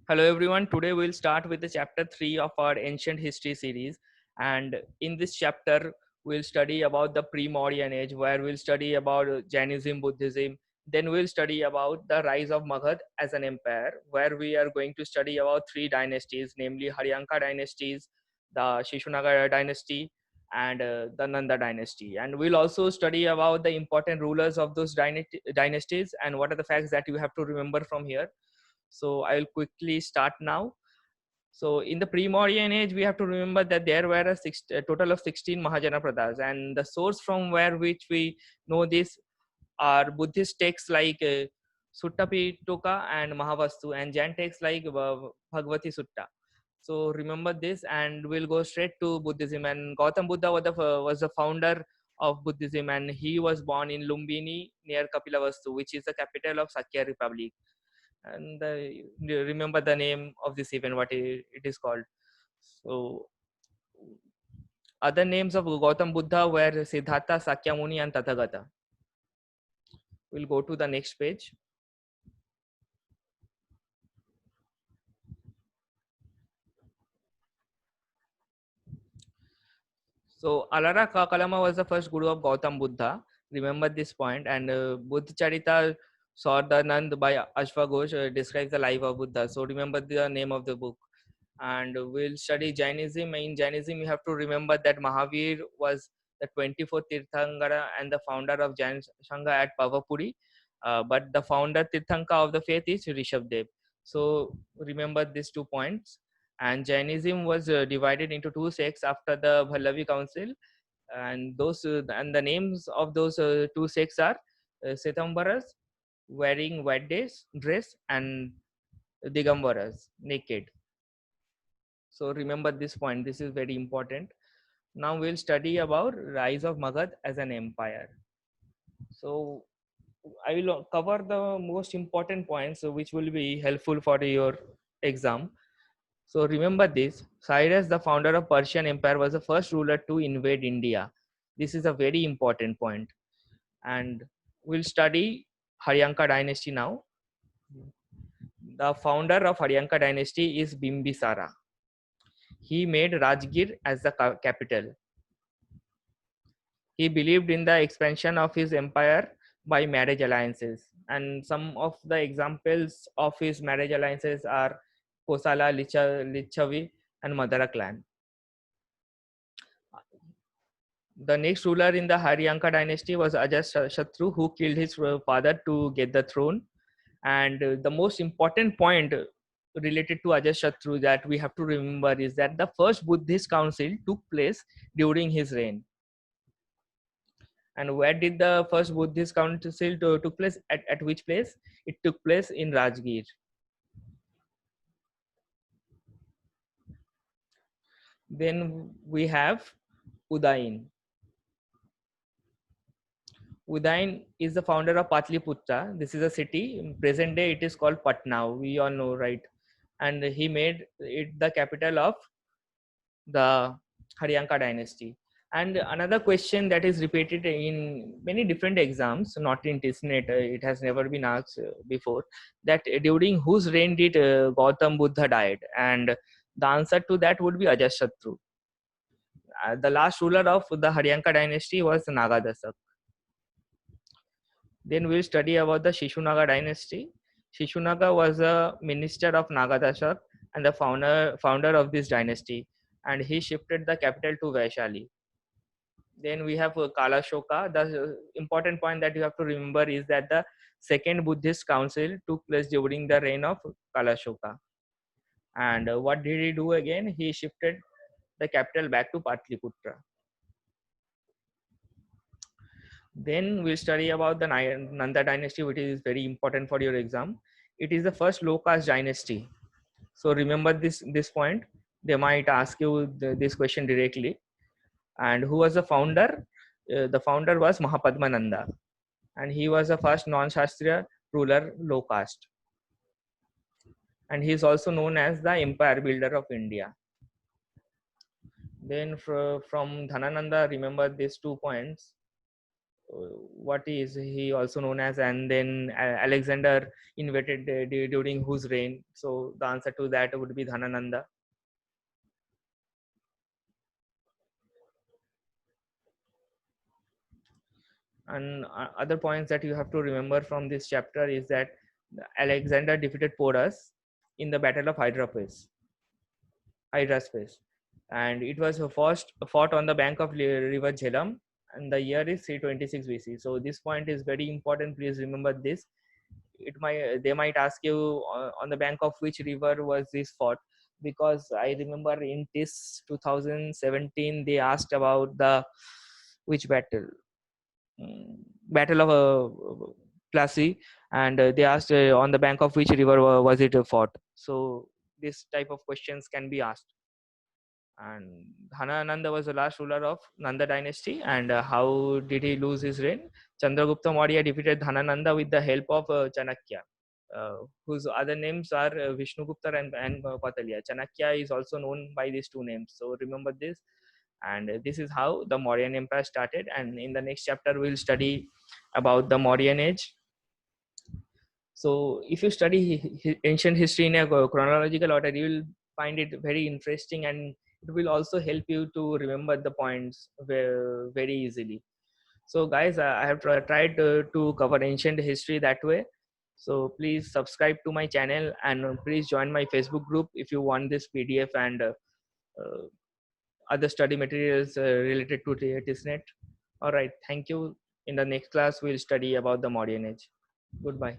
Hello everyone. Today we'll start with the chapter 3 of our ancient history series, and in this chapter we'll study about the Pre Mauryan Age, where we'll study about Jainism, Buddhism. Then we'll study about the rise of Magad as an empire, where we are going to study about three dynasties, namely Haryanka dynasties, the Shishunaga dynasty, and the Nanda dynasty. And we'll also study about the important rulers of those dynasties and what are the facts that you have to remember from here. So I'll quickly start now. So in the pre-Mauryan age, we have to remember that there were a total of 16 Mahajana Pradas, and the source from where which we know this are Buddhist texts like Sutta Pitaka and Mahavastu, and Jain texts like Bhagavati Sutta. So remember this, and we'll go straight to Buddhism. And Gautam Buddha was the founder of Buddhism, and he was born in Lumbini near Kapilavastu, which is the capital of Sakya Republic. And remember the name of this event, what it is called. So other names of Gautam Buddha were Siddhartha, Sakyamuni, and Tathagata. We'll go to the next page. So Alara Kalama was the first guru of Gautam Buddha. Remember this point. And Buddha Charita Nand by Ashwaghosh describes the life of Buddha. So remember the name of the book. And we'll study Jainism. In Jainism, you have to remember that Mahavir was the 24th Tirthankara and the founder of Jain Sangha at Pavapuri. But the founder Tirthanka of the faith is Rishabdev. So remember these 2 points. And Jainism was divided into 2 sects after the Pahlavi Council, and the names of those 2 sects are Setambaras, wearing white dress, and Digambaras, naked. So remember this point. This is very important. Now we'll study about rise of Magad as an empire. So I will cover the most important points which will be helpful for your exam. So remember this, Cyrus, the founder of Persian Empire, was the first ruler to invade India. This is a very important point. And we'll study Haryanka dynasty now. The founder of Haryanka dynasty is Bimbisara. He made Rajgir as the capital. He believed in the expansion of his empire by marriage alliances. And some of the examples of his marriage alliances are Kosala, Lichavi, and Madara clan. The next ruler in the Haryanka dynasty was Ajatashatru, who killed his father to get the throne. And the most important point related to Ajatashatru that we have to remember is that the first Buddhist council took place during his reign. And where did the first Buddhist council took place? At which place? It took place in Rajgir. Then we have Udayin. Udayin is the founder of Patliputra. This is a city. In present day, it is called Patna. We all know, right? And he made it the capital of the Haryanka dynasty. And another question that is repeated in many different exams, not in TISSNET, it has never been asked before, that during whose reign did Gautam Buddha died? And the answer to that would be Ajatashatru. The last ruler of the Haryanka dynasty was Nagadasak. Then we'll study about the Shishunaga dynasty. Shishunaga was a minister of Nagadashak and the founder of this dynasty, and he shifted the capital to Vaishali. Then we have Kalashoka. The important point that you have to remember is that the second Buddhist council took place during the reign of Kalashoka. And what did he do again? He shifted the capital back to Patliputra. Then we'll study about the Nanda dynasty, which is very important for your exam. It is the first low caste dynasty. So remember this point. They might ask you this question directly. And who was the founder? The founder was Mahapadmananda, and he was the first non-Shastriya ruler, low caste. And he is also known as the empire builder of India. Then from Dhanananda, remember these 2 points. what is he also known as, and then Alexander invaded during whose reign? So the answer to that would be Dhanananda. And other points that you have to remember from this chapter is that Alexander defeated Porus in the Battle of Hydraspace, and it was first fought on the bank of river Jhelum, and the year is 326 BC. So this point is very important. Please remember this. It might They might ask you on the bank of which river was this fought, because I remember in TISS 2017 they asked about the which battle. Battle of Plassey, and they asked on the bank of which river was it fought. So this type of questions can be asked. And Dhanananda was the last ruler of Nanda dynasty. And how did he lose his reign? Chandragupta Maurya defeated Dhanananda with the help of Chanakya, whose other names are Vishnugupta and Patalya. Chanakya is also known by these two names. So remember this. And this is how the Mauryan Empire started. And in the next chapter, we'll study about the Mauryan Age. So if you study ancient history in a chronological order, you will find it very interesting, and it will also help you to remember the points very easily. So guys, I have tried to cover ancient history that way. So please subscribe to my channel, and please join my Facebook group if you want this PDF and uh, other study materials related to TISSNET. All right, thank you. In the next class, we'll study about the Mauryan Age. Goodbye.